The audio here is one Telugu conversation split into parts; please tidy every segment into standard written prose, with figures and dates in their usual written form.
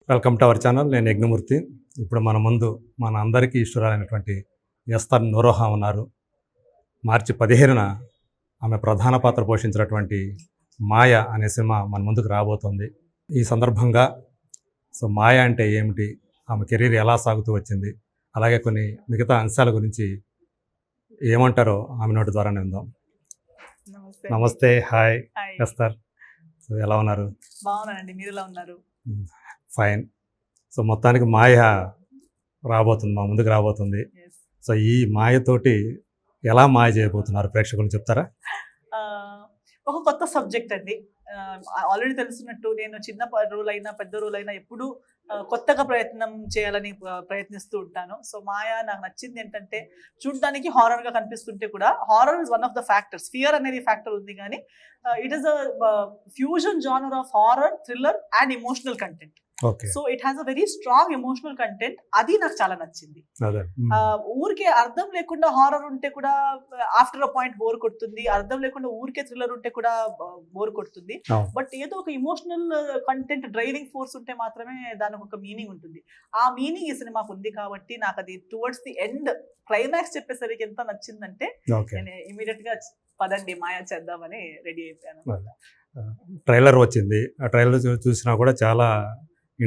Welcome to our channel. నేను యజ్ఞమూర్తి. ఇప్పుడు మన ముందు మన అందరికీ ఇష్టరాలైనటువంటి ఎస్తర్ నూరోహా ఉన్నారు. మార్చి 15న ఆమె ప్రధాన పాత్ర పోషించినటువంటి మాయ అనే సినిమా మన ముందుకు రాబోతోంది. ఈ సందర్భంగా మాయ అంటే ఏమిటి, ఆమె కెరీర్ ఎలా సాగుతూ వచ్చింది, అలాగే కొన్ని మిగతా అంశాల గురించి ఏమంటారో ఆమె నోటి ద్వారానే ఉందాం. నమస్తే. Hi Esther. ఎలా ఉన్నారు? బాగున్నానండి, మీరు ఎలా ఉన్నారు? ఫైన్. మొత్తానికి మాయ రాబోతుంది, మా ముందుకు రాబోతుంది. ఈ మాయతోటి ఎలా మాయ చేయబోతున్నారు ప్రేక్షకులు చెప్తారా? ఒక కొత్త సబ్జెక్ట్ అండి. ఆల్రెడీ తెలుసున్నట్టు నేను చిన్న రోల్ అయినా పెద్ద రోల్ అయినా ఎప్పుడు కొత్తగా ప్రయత్నం చేయాలని ప్రయత్నిస్తూ ఉంటాను. సో మాయ నాకు నచ్చింది ఏంటంటే, చూడడానికి హారర్ గా కనిపిస్తుంటే కూడా horror is one of the factors. Fear అనేది ఫ్యాక్టర్ ఉంది, కానీ it is a fusion genre of horror, thriller and emotional content. So it has a very strong emotional content. అది నాకు చాలా నచ్చింది. ఊరికే అర్థం లేకుండా హారర్ ఉంటే కూడా ఆఫ్టర్ అ పాయింట్ బోర్ కొడుతుంది, అర్థం లేకుండా ఊరికే థ్రిల్లర్ ఉంటే కూడా బోర్ కొడుతుంది. బట్ ఏదో ఒక ఇమోషనల్ కంటెంట్ డ్రైవింగ్ ఫోర్స్ ఉంటే మాత్రమే దానికి ఒక మీనింగ్ ఉంటుంది. ఆ మీనింగ్ ఈ సినిమాకు ఉంది కాబట్టి నాకు అది టువర్డ్స్ ది ఎండ్ క్లైమాక్స్ చెప్పేసరికి ఎంత నచ్చిందంటే నేను ఇమీడియట్ గా పదండి మాయా చేద్దామని రెడీ అయిపోయాను. ట్రైలర్ వచ్చింది, ఆ ట్రైలర్ చూసినా కూడా చాలా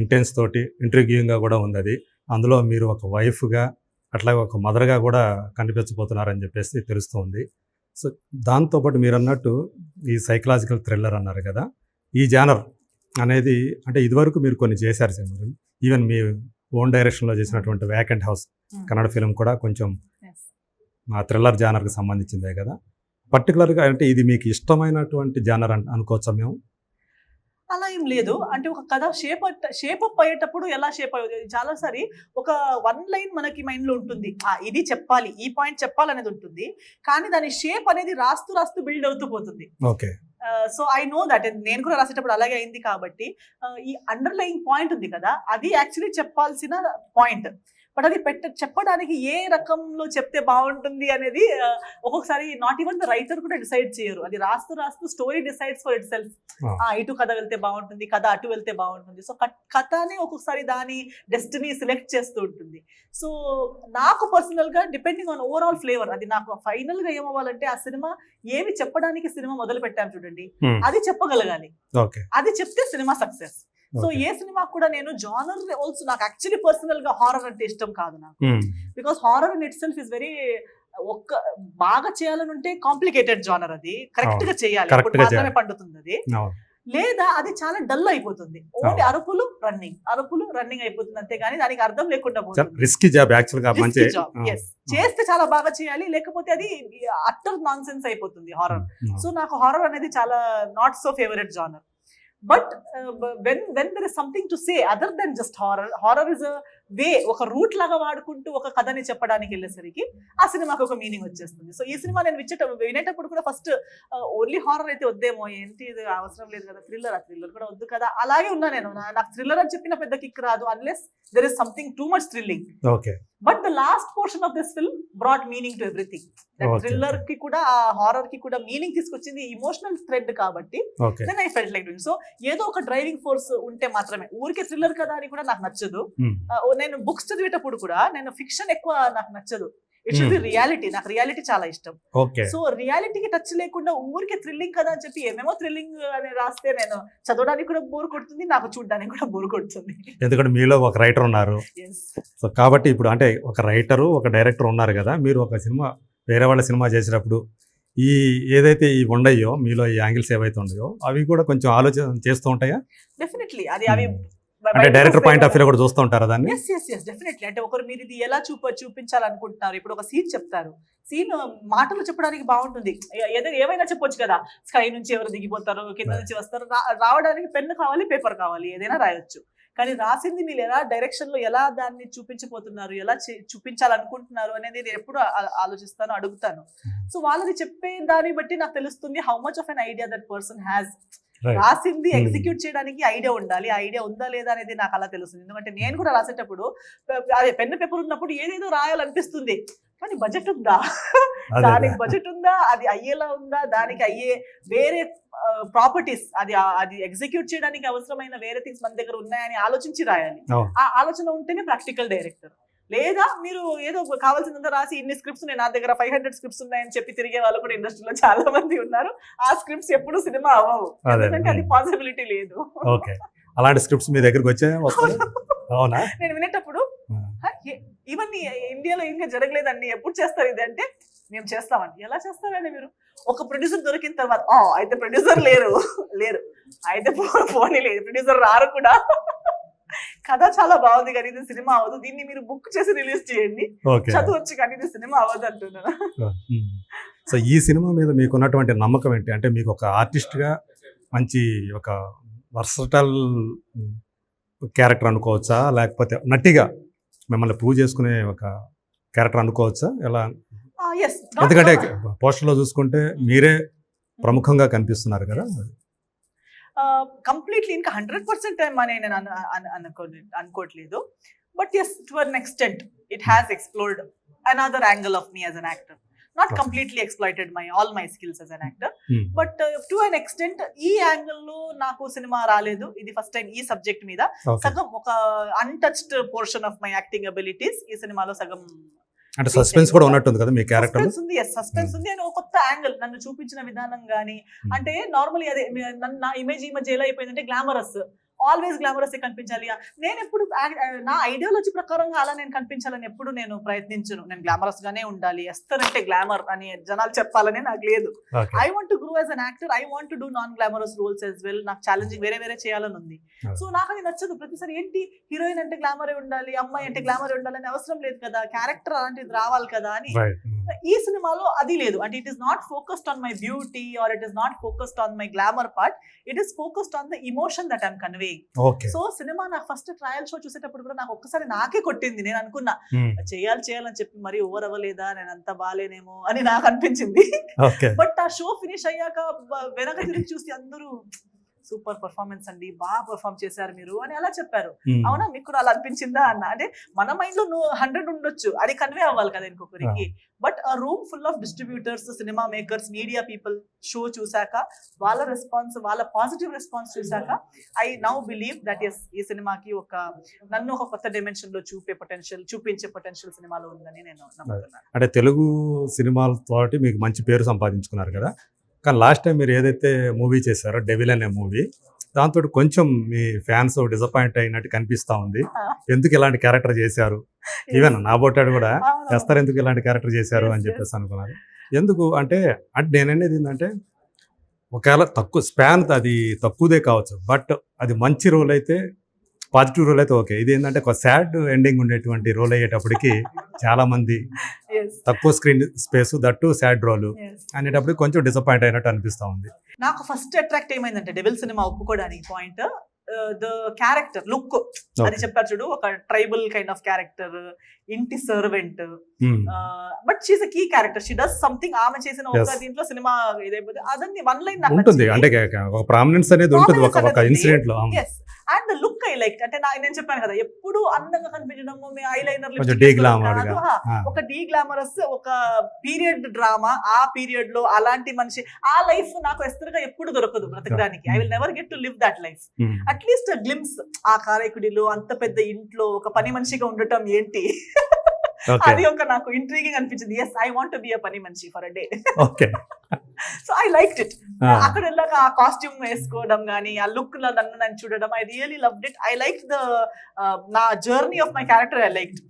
ఇంటెన్స్ తోటి ఇంట్రిగ్యూయింగ్గా కూడా ఉంది. అది అందులో మీరు ఒక వైఫ్గా అట్లాగే ఒక మదర్గా కూడా కనిపించబోతున్నారని చెప్పేసి తెలుస్తుంది. దాంతోపాటు మీరు అన్నట్టు ఈ సైకలాజికల్ థ్రిల్లర్ అన్నారు కదా, ఈ జానర్ అనేది అంటే ఇదివరకు మీరు కొన్ని చేశారు సినిమాలు. ఈవెన్ మీ ఓన్ డైరెక్షన్లో చేసినటువంటి వ్యాకెంట్ హౌస్ కన్నడ ఫిలిం కూడా కొంచెం ఆ థ్రిల్లర్ జానర్కి సంబంధించిందే కదా. పర్టికులర్గా అంటే ఇది మీకు ఇష్టమైనటువంటి జానర్ అనుకోవచ్చా మేము? అలా ఏం లేదు. అంటే ఒక కథ షేప్ అప్ అయ్యేటప్పుడు ఎలా షేప్ అయ్యేది, చాలాసారి ఒక వన్ లైన్ మనకి మైండ్ లో ఉంటుంది, ఇది చెప్పాలి, ఈ పాయింట్ చెప్పాలనేది ఉంటుంది, కానీ దాని షేప్ అనేది రాస్తూ బిల్డ్ అవుతూ పోతుంది. So I know that. నేను కూడా రాసేటప్పుడు అలాగే అయింది. కాబట్టి ఈ అండర్లైన్ పాయింట్ ఉంది కదా, అది యాక్చువల్లీ చెప్పాల్సిన పాయింట్. బట్ అది చెప్పడానికి ఏ రకంలో చెప్తే బాగుంటుంది అనేది ఒక్కొక్కసారి నాట్ ఈవెన్ ద రైటర్ కూడా డిసైడ్ చేయరు. అది రాస్తూ story decides for it self. ఇటు కథ వెళ్తే బాగుంటుంది, కథ అటు వెళ్తే బాగుంటుంది. సో కథనే ఒక్కొక్కసారి దాని డెస్టినీ సెలెక్ట్ చేస్తూ ఉంటుంది. సో నాకు పర్సనల్ గా డిపెండింగ్ ఆన్ ఓవరాల్ ఫ్లేవర్, అది నాకు ఫైనల్ గా ఏమవ్వాలంటే ఆ సినిమా ఏమి చెప్పడానికి సినిమా మొదలు పెట్టాను చూడండి, అది చెప్పగలగాలి. అది చెప్తే సినిమా సక్సెస్. సో ఏ సినిమా కూడా నేను జానర్ ఆల్సో, నాకు యాక్చువల్లీ పర్సనల్ గా హారర్ అంటే ఇష్టం కాదు నాకు. Because horror in it self is very, బాగా చేయాలని ఉంటే కాంప్లికేటెడ్ జానర్. అది కరెక్ట్ గా చేయాలి, మాత్రమే పండుతుంది అది. లేదా అది చాలా డల్ అయిపోతుంది, ఓన్లీ అరుపులు రన్నింగ్ అయిపోతుంది అంతే, కానీ దానికి అర్థం లేకుండా పోతుంది. చేస్తే చాలా బాగా చేయాలి, లేకపోతే అది అట్టర్ నాన్ సెన్స్ అయిపోతుంది హారర్. సో నాకు హారర్ అనేది చాలా not so favourite genre. But when there is something to say other than just horror is a way, ఒక రూట్ లాగా వాడుకుంటూ ఒక కథని చెప్పడానికి వెళ్ళేసరికి ఆ సినిమాకి ఒక మీనింగ్ వచ్చేస్తుంది. సో ఈ సినిమా నేను వినేటప్పుడు కూడా ఫస్ట్ ఓన్లీ హారర్ అయితే వద్దేమో, ఏంటి ఇది అవసరం లేదు కదా, థ్రిల్లర్ కూడా వద్దు కదా, అలాగే ఉన్నా నేను. నాకు థ్రిల్లర్ అని చెప్పిన పెద్ద కిక్ రాదు unless there is something too much thrilling. But the last portion of this film brought meaning to everything. Thriller ki kuda horror ki kuda meaning తీసుకొచ్చింది emotional thread కాబట్టి then I felt like doing. So ఏదో ఒక డ్రైవింగ్ ఫోర్స్ ఉంటే మాత్రమే. ఊరికే థ్రిల్లర్ కదా అని కూడా నాకు నచ్చదు. నేను బుక్స్ చదివేటప్పుడు కూడా నేను ఫిక్షన్ ఎక్కువ నాకు నచ్చదు. It should be reality. నాకు రియాలిటీ చాలా ఇష్టం. సో రియాలిటీకి టచ్ లేకుండా ఊరికే థ్రిల్లింగ్ కదా అని చెప్పి ఏమేమో థ్రిల్లింగ్ అని రాస్తే నేను చదవడానికి కూడా బోర్ కొడుతుంది, నాకు చూడడానికి కూడా బోర్ కొడుతుంది. ఎందుకంటే మీలో ఒక రైటర్ ఉన్నారు. సో కాబట్టి ఇప్పుడు అంటే ఒక రైటరు ఒక డైరెక్టర్ ఉన్నారు కదా, మీరు ఒక సినిమా వేరే వాళ్ళ సినిమా చేసేటప్పుడు ఈ ఏదైతే ఈ ఉండయో మీలో ఈ యాంగిల్స్ ఏవైతే ఉన్నాయో అవి కూడా కొంచెం ఆలోచన చేస్తూ ఉంటాయా? డెఫినెట్లీ. అది అవి అంటే డైరెక్టర్ పాయింట్ ఆఫ్ వ్యూ కూడా చూస్తూ ఉంటారా దాన్ని? Yes definitely. అంటే ఒకరు మీరు ఇది ఎలా చూపించాలనుకుంటున్నారు, ఇప్పుడు ఒక సీన్ చెప్తారు, సీన్ మాటలు చెప్పడానికి బాగుంటుంది, ఏమైనా చెప్పొచ్చు కదా, స్కై నుంచి ఎవరు దిగిపోతారు, కింద నుంచి వస్తారు, రావడానికి పెన్ను కావాలి, పేపర్ కావాలి, ఏదైనా రాయొచ్చు. కానీ రాసింది మీరు ఎలా డైరెక్షన్ లో ఎలా దాన్ని చూపించబోతున్నారు, ఎలా చూపించాలనుకుంటున్నారు అనేది నేను ఎప్పుడు ఆలోచిస్తాను, అడుగుతాను. సో వాళ్ళది చెప్పే దాన్ని బట్టి నాకు తెలుస్తుంది how much of an idea that person has. Right. రాసింది ఎగ్జిక్యూట్ చేయడానికి ఐడియా ఉండాలి. ఆ ఐడియా ఉందా లేదా అనేది నాకు అలా తెలుస్తుంది. ఎందుకంటే నేను కూడా రాసేటప్పుడు అదే పెన్ పేపర్ ఉన్నప్పుడు ఏదేదో రాయాలనిపిస్తుంది. కానీ బడ్జెట్ ఉందా? అదే. దానికి బడ్జెట్ ఉందా? అది అయ్యేలా ఉందా? దానికి అయ్యే వేరే ప్రాపర్టీస్ అది ఎగ్జిక్యూట్ చేయడానికి అవసరమైన వేరే థింగ్స్ మన దగ్గర ఉన్నాయని ఆలోచించి రాయాలి. అవును. ఆ ఆలోచన ఉంటేనే ప్రాక్టికల్ డైరెక్టర్. లేదా మీరు ఏదో కావాల్సినంత రాసి ఇన్ని స్క్రిప్ట్స్ ఉన్నాయి, నా దగ్గర 500 స్క్రిప్ట్స్ ఉన్నాయని చెప్పి తిరిగే వాళ్ళు కూడా ఇండస్ట్రీలో చాలా మంది ఉన్నారు. ఆ స్క్రిప్ట్స్ ఎప్పుడు సినిమా అవ్వవు. అదే. ఎందుకంటే అది పాసిబిలిటీ లేదు. ఓకే. అలాంటి స్క్రిప్ట్స్ మీ దగ్గరికి వచ్చాయా? వస్తాయి? అవునా? నేను వినేటప్పుడు ఇవన్నీ ఇండియాలో ఇంకా జరగలేదండి, ఎప్పుడు చేస్తారు ఇది అంటే మేము చేస్తామండి. ఎలా చేస్తారండి మీరు? ఒక ప్రొడ్యూసర్ దొరికిన తర్వాత అయితే ప్రొడ్యూసర్ లేరు అయితే పోనీ లేదు, ప్రొడ్యూసర్ రారు కూడా. కథ చాలా బాగుంది కానీ ఇది సినిమా అవ్వదు, దీన్ని మీరు బుక్ చేసి రిలీజ్ చేయండి, ఓకే. చదవచ్చు కానీ ఇది సినిమా అవ్వదు అంటున్నాను. సో ఈ సినిమా మీద మీకు ఉన్నటువంటి నమ్మకం ఏంటి? అంటే మీకు ఒక ఆర్టిస్ట్గా మంచి ఒక వర్సటల్ క్యారెక్టర్ అనుకోవచ్చా, లేకపోతే నటిగా మిమ్మల్ని ప్రూవ్ చేసుకునే ఒక క్యారెక్టర్ అనుకోవచ్చా? ఎలా? Yes, ఎందుకంటే పోస్టర్లో చూసుకుంటే మీరే ప్రముఖంగా కనిపిస్తున్నారు కదా. కంప్లీట్లీ ఇంకా 100% అని నేను అనుకోవట్లేదు. But yes, to an extent it has explored another angle of me as an actor. Not completely exploited all my skills as an actor, but to an extent ఈ యాంగిల్ లో నాకు సినిమా రాలేదు. ఇది ఫస్ట్ టైం ఈ సబ్జెక్ట్ మీద సగం ఒక untouched portion of my acting abilities ఈ సినిమాలో సగం. అంటే సస్పెన్స్ కూడా ఉన్నట్టుంది కదా మీ క్యారెక్టర్. సస్పెన్స్ ఉంది అని ఒక కొత్త యాంగిల్ నన్ను చూపించిన విధానం గానీ, అంటే నార్మల్లీ అదే నా ఇమేజ్ ఈ మధ్య ఎలా అయిపోయిందంటే గ్లామరస్, ఆల్వేస్ గ్లామరస్ కనిపించాలి. నేను ఎప్పుడు నా ఐడియాలజీ ప్రకారంగా అలా నేను కనిపించాలని ఎప్పుడు నేను ప్రయత్నించను. నేను గ్లామరస్ గానే ఉండాలి, ఎస్తర్ అంటే గ్లామర్ అని జనాలు చెప్పాలని నాకు లేదు. I want to grow as an actor, I want to do non glamorous roles as well. నాకు ఛాలెంజింగ్ వేరే చేయాలని ఉంది. సో నాకు అది నచ్చదు. ప్రతిసారి ఏంటి హీరోయిన్ అంటే గ్లామరే ఉండాలి, అమ్మాయి అంటే గ్లామరే ఉండాలని అవసరం లేదు కదా, క్యారెక్టర్ అలాంటిది రావాలి కదా అని. ఈ సినిమాలో అది లేదు. అంటే it is not focused on my beauty or it is not focused on my glamour part, it is focused on the emotion that I'm conveying. So cinema నాకు ఫస్ట్ ట్రయల్ షో చూసేటప్పుడు కూడా నాకు ఒక్కసారి నాకే కొట్టింది. నేను అనుకున్నా చేయాలని చెప్పి మరి ఓవర్ అవ్వలేదా, నేను అంత బాలేనేమో అని నాకు అనిపించింది. బట్ ఆ షో ఫినిష్ అయ్యాక వెనక తిరిగి చూసి అందరూ సూపర్ పర్ఫార్మెన్స్ అండి, బాగా పర్ఫార్మ్ చేశారు మీరు అని అలా చెప్పారు. అవునా, మీకు కూడా అలా అనిపించిందా అన్న. అంటే మన మైండ్ లో 100 ఉండొచ్చు, అది కన్వే అవ్వాలి కదా ఇంకొకరికి. బట్ ఆ room full of distributors, cinema makers, media people show చూసాక వాళ్ళ రెస్పాన్స్, వాళ్ళ పాజిటివ్ రెస్పాన్స్ చూసాక I now believe that yes ఈ సినిమాకి నన్ను ఒక కొత్త డైమెన్షన్ లో చూపించే పొటెన్షియల్ సినిమాలో ఉందని నేను నమ్ముతున్నాను. అంటే తెలుగు సినిమాలతో మీకు మంచి పేరు సంపాదించుకున్నారు కదా. కానీ లాస్ట్ టైం మీరు ఏదైతే మూవీ చేశారో డెవిల్ అనే మూవీ, దాంతో కొంచెం మీ ఫ్యాన్స్ డిసప్పాయింట్ అయినట్టు కనిపిస్తా ఉంది. ఎందుకు ఇలాంటి క్యారెక్టర్ చేశారు, ఈవెన్ నాబోటాడు కూడా చేస్తారు, ఎందుకు ఇలాంటి క్యారెక్టర్ చేశారు అని చెప్పేసి అనుకున్నారు. ఎందుకు అంటే నేననేది ఏంటంటే ఒకవేళ తక్కువ స్పాన్ అది తక్కువదే కావచ్చు, బట్ అది మంచి రోల్ అయితే, పాజిటివ్ రోల్ అయితే ఓకే. ఇది ఏంటంటే ఒక సాడ్ ఎండింగ్ ఉండేటువంటి రోల్ అయ్యేటప్పటికి చాలా మంది తక్కువ screen space, that sad role అనేటప్పుడు కొంచెం డిసప్పాయింట్ అయినట్టు అనిపిస్తా ఉంది. నాకు ఫస్ట్ అట్రాక్ట్ ఏమైందంటే డెవిల్ సినిమా ఒప్పుకోవడానికి పాయింట్ ద క్యారెక్టర్ లుక్. అది చెప్పారు చూడు, ఒక ట్రైబల్ కైండ్ ఆఫ్ క్యారెక్టర్, ఇంటి servant, but she's a key character, she does something. ఆమె చేసిన ఒక దీంట్లో సినిమా ఇదైపోతే అదని వన్ లైన్ ఉంటుంది. అంటే ఒక ప్రామినెన్స్ అనేది ఉంటుంది ఒక ఇన్సిడెంట్ లో. And the look I like. అంటే నేను చెప్పాను కదా, ఎప్పుడు అందంగా కనిపించడము, ఐలైనర్ ఒక డీ గ్లామరస్, ఒక పీరియడ్ డ్రామా, ఆ పీరియడ్ లో అలాంటి మనిషి, ఆ లైఫ్ నాకు ఎస్తరుగా ఎప్పుడు దొరకదు బ్రతకడానికి. I will never get to live that life. At least glimpse, ఆ కారైకుడిలో అంత పెద్ద ఇంట్లో ఒక పని మనిషిగా ఉండటం ఏంటి, అది ఒక నాకు ఇంట్రీగింగ్ అనిపించింది. Yes, I want to be a పని మనిషి for a day. So I liked it. అక్కడ వెళ్ళాక ఆ కాస్ట్యూమ్ వేసుకోవడం కానీ, ఆ లుక్ లో నన్ను చూడడం, I really loved it. I like నా journey of my character. I liked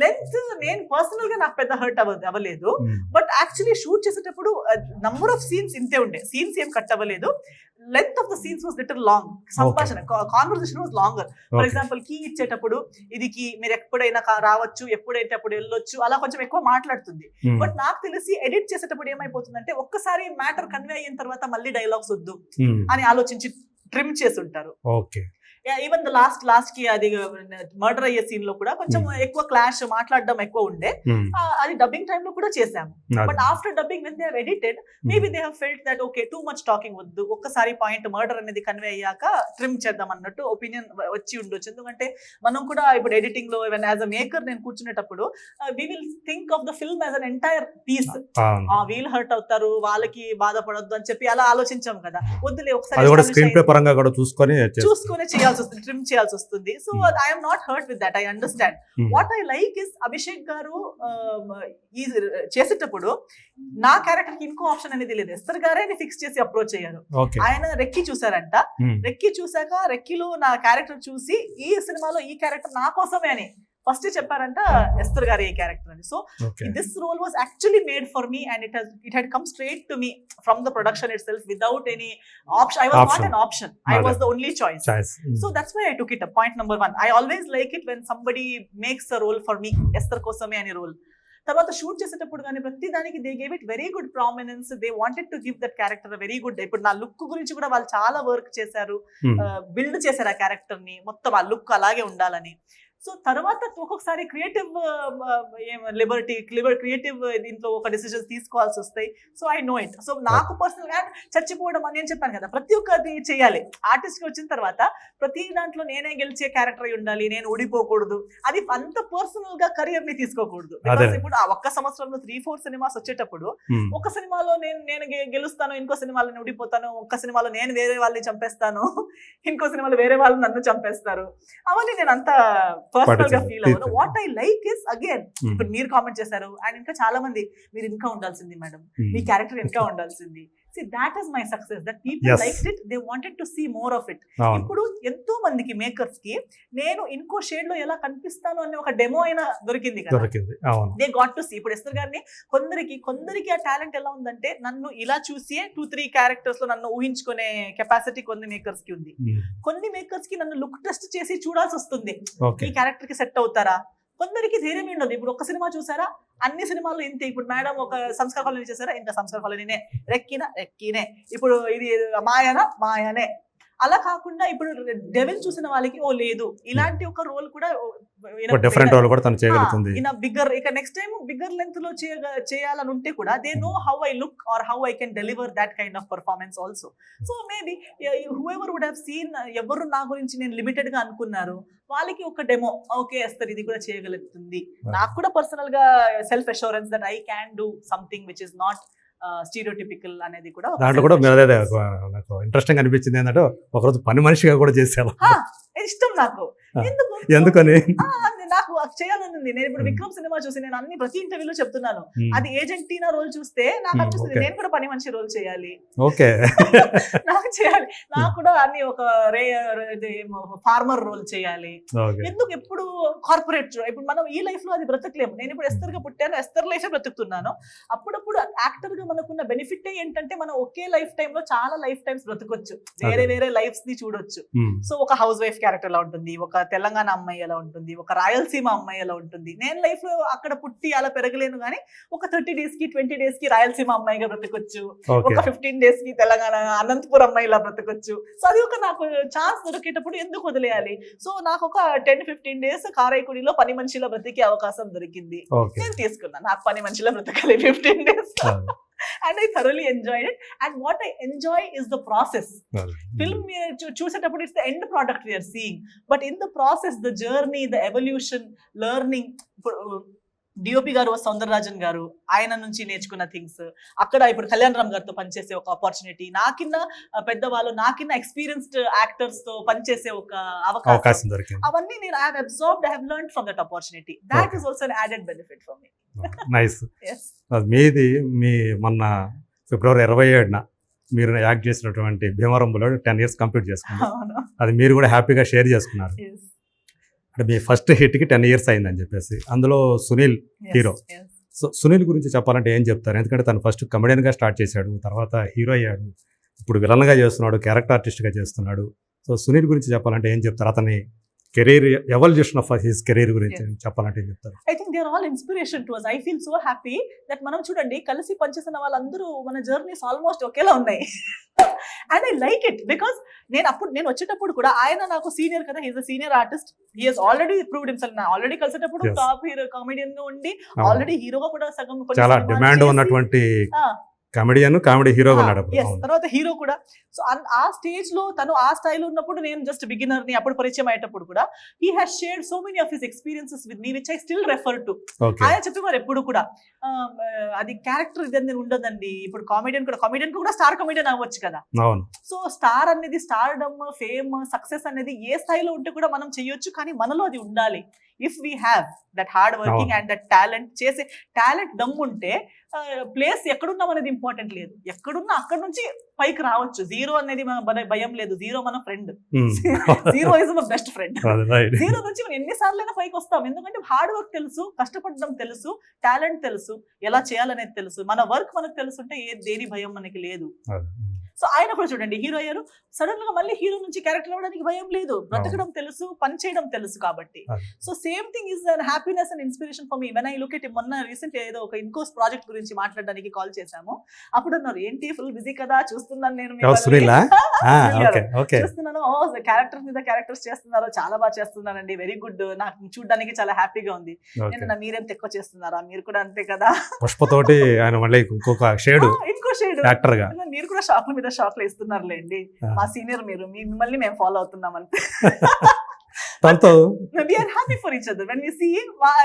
length. నేను పర్సనల్ గా నాకు పెద్ద హర్ట్ అవ్వలేదు, బట్ యాక్చువల్లీ షూట్ చేసేటప్పుడు నంబర్ ఆఫ్ సీన్స్ ఇంతే ఉండే, సీన్స్ ఏం కట్ అవ్వలేదు. Length of the scenes was little long. సంభాషణ, conversation was longer. For example key ఇచ్చేటప్పుడు ఇది కీ, మీరు ఎప్పుడైనా రావచ్చు, ఎప్పుడైతే అప్పుడు వెళ్ళొచ్చు, అలా కొంచెం ఎక్కువ మాట్లాడుతుంది. బట్ నాకు తెలిసి ఎడిట్ చేసేటప్పుడు ఏమైపోతుందంటే ఒక్కసారి మ్యాటర్ కన్వే అయిన తర్వాత మళ్ళీ డైలాగ్స్ వద్దు అని ఆలోచించి ట్రిమ్ చేసి ఉంటారు. ఈవెన్ లాస్ట్ కి అది మర్డర్ అయ్యే సీన్ లో కూడా కొంచెం ఎక్కువ క్లాష్ మాట్లాడడం ఎక్కువ ఉండే, అది డబ్బింగ్ టైమ్ లో కూడా చేసాము. But after dubbing when they have edited maybe they have felt that okay too much talking వద్దు, ఒక్కసారి పాయింట్ మర్డర్ అనేది కన్వే అయ్యాక ట్రిమ్ చేద్దాం అన్నట్టు ఒపీనియన్ వచ్చి ఉండొచ్చు. ఎందుకంటే మనం కూడా ఇప్పుడు ఎడిటింగ్ లో ఈవెన్ యాజ్ అ మేకర్ నేను కూర్చునేటప్పుడు we will think of the film as an entire piece. We'll hurt అవుతారు, వాళ్ళకి బాధపడొద్దు అని చెప్పి అలా ఆలోచించాం కదా, వద్దులే ఒకసారి స్క్రీన్ ప్లే పరంగా కూడా చూసుకొని చేయాల్సి వస్తుంది, ట్రిమ్ చేయాల్సి వస్తుంది. So I'm not hurt with that, I understand. What I like is Abhishek గారు ఈ చేసేటప్పుడు నా క్యారెక్టర్ కి ఇంకో ఆప్షన్ అనేది లేదు, ఎస్తర్ గారే ఫిక్స్ చేసి అప్రోచ్ అయ్యారు. ఆయన రెక్కి చూసారంట, రెక్కి చూసాక రెక్కిలో నా క్యారెక్టర్ చూసి ఈ సినిమాలో ఈ క్యారెక్టర్ నా కోసమే అని ఫస్ట్ చెప్పారంట ఎస్తర్ గారు ఈ క్యారెక్టర్ అని. So this role was actually made for me and it had come straight to me from the production itself without any option. I was not an option, I was the only choice. So that's why I took it up. Point number 1, I always like it when somebody makes a role for me, Esther కోసమే అని రోల్. తర్వాత షూట్ చేసేటప్పుడు కానీ ప్రతి దానికి they gave it very good prominence, they wanted to give that character very good. ఇప్పుడు నా లుక్ గురించి కూడా వాళ్ళు చాలా వర్క్ చేశారు, బిల్డ్ చేశారు ఆ క్యారెక్టర్ ని మొత్తం, ఆ లుక్ అలాగే ఉండాలని. సో తర్వాత ఒక్కొక్కసారి క్రియేటివ్ క్రియేటివ్ దీంట్లో ఒక డిసిజన్స్ తీసుకోవాల్సి వస్తాయి. So I know it. So నాకు పర్సనల్ గా చచ్చిపోవడం అని నేను చెప్పాను కదా, ప్రతి ఒక్కటి చేయాలి. ఆర్టిస్ట్ కి వచ్చిన తర్వాత ప్రతి దాంట్లో నేనే గెలిచే క్యారెక్టర్ అయి ఉండాలి, నేను ఓడిపోకూడదు, అది అంత పర్సనల్ గా కెరియర్ ని తీసుకోకూడదు. ఇప్పుడు ఆ ఒక్క సంవత్సరంలో 3-4 సినిమాస్ వచ్చేటప్పుడు ఒక సినిమాలో నేను గెలుస్తాను, ఇంకో సినిమాలో నేను ఓడిపోతాను, ఒక్క సినిమాలో నేను వేరే వాళ్ళని చంపేస్తాను, ఇంకో సినిమాలో వేరే వాళ్ళు నన్ను చంపేస్తారు, అవన్నీ నేను అంత పర్సనల్ గా ఫీల్ అవ్వను. What I like is again, ఇప్పుడు మీరు కామెంట్ చేశారు అండ్ ఇంకా చాలా మంది మీరు ఇంకా ఉండాల్సింది మేడం, మీ క్యారెక్టర్ ఇంకా ఉండాల్సింది. See, that is my success, that people liked it, they wanted to see more of it. ఇప్పుడు ఎంతో మందికి మేకర్స్ కి నేను ఇంకో షేడ్ లో ఎలా కనిపిస్తాను అనే ఒక డెమో అయినా దొరికింది కదా, దే గాట్ టు సీ. ఇప్పుడు ఎస్తర్ గారిని కొందరికి ఆ టాలెంట్ ఎలా ఉందంటే నన్ను ఇలా చూసి 2-3 క్యారెక్టర్స్ లో నన్ను ఊహించుకునే కెపాసిటీ కొన్ని మేకర్స్ కి ఉంది. కొన్ని మేకర్స్ కి నన్ను లుక్ టెస్ట్ చేసి చూడాల్సి వస్తుంది, ఈ క్యారెక్టర్ కి సెట్ అవుతారా. కొందరికి ధైర్యం ఉండదు. ఇప్పుడు ఒక్క సినిమా చూసారా, అన్ని సినిమాల్లో ఇంతే. ఇప్పుడు మేడం ఒక సంస్కార కాలనీ చేశారా, ఇంకా సంస్కార కాలనీనే, రెక్కినే, ఇప్పుడు ఇది మాయనే. అలా కాకుండా ఇప్పుడు డెవిల్ చూసిన వాళ్ళకి ఓ లేదు, ఇలాంటి ఒక రోల్ కూడా డిఫరెంట్ రోల్ కూడా తను చేయగలుగుతుంది. బిగ్గర్, ఇక నెక్స్ట్ టైం బిగ్గర్ లెంత్ లో చేయాలని ఉంటే కూడా they know how I look or how I can deliver that kind of performance also. So maybe whoever would have seen, ఎవరు నా గురించి నేను లిమిటెడ్ గా అనుకున్నారు, వాళ్ళకి ఒక డెమో ఓకే ఎస్తర్ ఇది కూడా చేయగలుగుతుంది. నాకు కూడా పర్సనల్ గా self assurance that I can do something which is not stereotypical అనేది కూడా. దాంట్లో కూడా నాకు ఇంట్రెస్టింగ్ అనిపించింది ఏంటంటే ఒకరోజు పని మనిషిగా కూడా చేశాను, ఇష్టం నాకు. ఎందుకని నాకు చేయాలని ఉంది. నేను ఇప్పుడు విక్రమ్ సినిమా చూసి నేను అన్ని ప్రతి ఇంటర్వ్యూలో చెప్తున్నాను, అది ఏజెంట్ టీనా రోల్ చూస్తే నాకు అనిపిస్తుంది నేను కూడా పని మనిషి రోల్ చేయాలి, నాకు చేయాలి, నాకు కూడా అన్ని ఒక ఫార్మర్ రోల్ చేయాలి. ఎందుకు ఎప్పుడు కార్పొరేట్, ఇప్పుడు మనం ఈ లైఫ్ లో అది బ్రతకలేము. నేను ఇప్పుడు ఎస్తర్ గా పుట్టాను, ఎస్తర్ లైఫ్ బ్రతుకుతున్నాను. అప్పుడప్పుడు యాక్టర్ గా మనకున్న బెనిఫిట్ ఏంటంటే మనం ఒకే లైఫ్ టైమ్ లో చాలా లైఫ్ టైమ్స్ బ్రతకొచ్చు, వేరే లైఫ్స్ ని చూడొచ్చు. సో ఒక హౌస్ వైఫ్ క్యారెక్టర్ ఎలా ఉంటుంది, ఒక తెలంగాణ అమ్మాయి ఎలా ఉంటుంది, ఒక రాయలసీమ అమ్మాయి ఎలా ఉంటుంది. నేను లైఫ్ లో అక్కడ పుట్టి అలా పెరగలేను, కానీ ఒక 30 days కి 20 days కి రాయలసీమ అమ్మాయిగా బ్రతకొచ్చు, ఒక 15 days కి తెలంగాణ అనంతపురం అమ్మాయి ఇలా బ్రతకొచ్చు. సో అది ఒక నాకు ఛాన్స్ దొరికేటప్పుడు ఎందుకు వదిలేయాలి. సో నాకు ఒక 10-15 days కారైకుడిలో పని మనిషిలో బ్రతికే అవకాశం దొరికింది, నేను తీసుకున్నాను. నాకు పని మనిషిలో బ్రతకాలి 15 days. And I thoroughly enjoyed it. And what I enjoy is the process. Film చూసేటప్పుడు it's the end product we are seeing. But in the process, the journey, the evolution, learning. DOP గారు సౌందరరాజన్ గారు, ఆయన నుంచి నేర్చుకున్న థింగ్స్, అక్కడ ఇప్పుడు కళ్యాణ్ రామ్ గారితో పనిచేసే ఒక ఆపర్చునిటీ, నాకిన్న పెద్దవాళ్ళు నాకిన్న ఎక్స్పీరియన్స్డ్ యాక్టర్స్ తో పనిచేసే ఒక అవకాశం, అవన్నీ నేను I have absorbed, I have learned from that opportunity. That is also an added benefit for me. Nice. మీది మొన్న ఫిబ్రవరి 27న మీరు యాక్ట్ చేసినటువంటి భీమవరంలో 10 years కంప్లీట్ చేసుకున్నారు. అది మీరు కూడా హ్యాపీగా షేర్ చేసుకున్నారు. అంటే మీ ఫస్ట్ హిట్కి 10 years అయిందని చెప్పేసి, అందులో సునీల్ హీరో. సో సునీల్ గురించి చెప్పాలంటే ఏం చెప్తారు? ఎందుకంటే తను ఫస్ట్ కమెడియన్గా స్టార్ట్ చేశాడు, తర్వాత హీరో అయ్యాడు, ఇప్పుడు విలన్గా చేస్తున్నాడు, క్యారెక్టర్ ఆర్టిస్ట్గా చేస్తున్నాడు. సో సునీల్ గురించి చెప్పాలంటే ఏం చెప్తారు? అతని career evolution of his career గురించి చెప్పాలంటే ఏం చెప్తారు? I think they are all inspiration to us. I feel so happy that మనం చూడండి కలిసి పనిచేసిన వాళ్ళందరూ మన జర్నీస్ ఆల్మోస్ట్ ఒకేలా ఉన్నాయి. And I like it because నేను వచ్చేటప్పుడు కూడా ఆయన నాకు సీనియర్ కదా, he's a senior artist, he has already proved himself. Already కలిసేటప్పుడు Yes. టాప్ హీరో కామెడియన్ గా ఉండి అవును. ఆల్రెడీ హీరోగా కూడా సగం కొన్ని చాలా సినిమాలు డిమాండ్ చేసి, ఉన్నటువంటి ఆ, కామెడియన్, కామెడీ హీరోగా ఆ, ఉన్నాడు అప్పుడు. yes, అవును. తర్వాత హీరో కూడా. సో ఆ స్టేజ్ లో తను ఆ స్థాయిలో ఉన్నప్పుడు నేను జస్ట్ బిగినర్ ని అప్పుడు పరిచయం అయ్యేటప్పుడు కూడా he has shared so many of his experiences with me which I still refer to. Okay. ఆయన చెప్పేవారు ఎప్పుడు కూడా అది క్యారెక్టర్ ఇదని ఉండదండి. ఇప్పుడు కామెడియన్ కూడా స్టార్ కామెడియన్ అవ్వచ్చు కదా. అవును. సో స్టార్ అనేది స్టార్డమ్, ఫేమ్, సక్సెస్ అనేది ఏ స్థాయిలో ఉంటే కూడా మనం చేయొచ్చు, కానీ మనలో అది ఉండాలి. If we have that hard working and that talent, చేసే టాలెంట్ దమ్ ఉంటే ప్లేస్ ఎక్కడున్నాం అనేది ఇంపార్టెంట్ లేదు. ఎక్కడున్నా అక్కడ నుంచి పైకి రావచ్చు. జీరో అనేది మన భయం లేదు. జీరో మన friend. Zero is my best friend. Zero నుంచి మనం ఎన్నిసార్లైనా పైకి వస్తాం. ఎందుకంటే హార్డ్ వర్క్ తెలుసు, కష్టపడడం తెలుసు, టాలెంట్ తెలుసు, ఎలా చేయాలనేది తెలుసు. మన వర్క్ మనకు తెలుసుంటే దేని భయం మనకి లేదు. సో ఆయన కూడా చూడండి హీరో అయ్యారు, సడన్ గా మళ్ళీ హీరో నుంచి క్యారెక్టర్ అవ్వడానికి భయం లేదు. బ్రతకడం తెలుసు, పని చేయడం తెలుసు కాబట్టి. So same thing is happiness and inspiration for me. When I look at మొన్న రీసెంట్ ఏదో ఒక ఇన్కోర్స్ ప్రాజెక్ట్ గురించి మాట్లాడడానికి కాల్ చేశాము. అప్పుడు అన్నారు ఏంటి ఫుల్ బిజీ కదా, చూస్తున్నాను నేను చూస్తున్నాను, క్యారెక్టర్స్ మీద క్యారెక్టర్స్ చేస్తున్నారు, చాలా బాగా చేస్తున్నారండి, వెరీ గుడ్, నాకు చూడడానికి చాలా హ్యాపీగా ఉంది. నేను మీరేం ఎక్కువ చేస్తున్నారా, మీరు కూడా అంతే కదా. పుష్పతోటి ఆయన మళ్ళీ ఇంకో షేడ్, ఇంకో షేడ్ యాక్టర్ గా మీరు కూడా షాప్ల మీద షాప్లు ఇస్తున్నారులేండి, మా సీనియర్ మీరు, మిమ్మల్ని మేము ఫాలో అవుతున్నాం అంతే. తనతో we are happy for each other when we see.